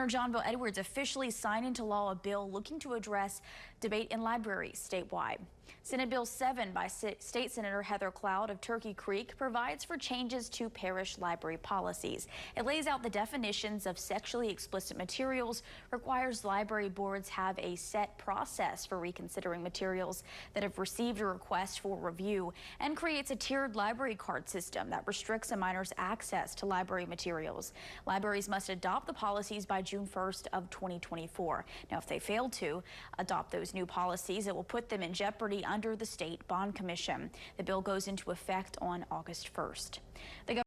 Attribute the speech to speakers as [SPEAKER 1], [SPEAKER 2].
[SPEAKER 1] Governor Bel Edwards officially signed into law a bill looking to address debate in libraries statewide. Senate Bill 7 by State Senator Heather Cloud of Turkey Creek provides for changes to parish library policies. It lays out the definitions of sexually explicit materials, requires library boards have a set process for reconsidering materials that have received a request for review, and creates a tiered library card system that restricts a minor's access to library materials. Libraries must adopt the policies by June 1st of 2024. Now, if they fail to adopt those new policies, it will put them in jeopardy under the State Bond Commission. The bill goes into effect on August 1st.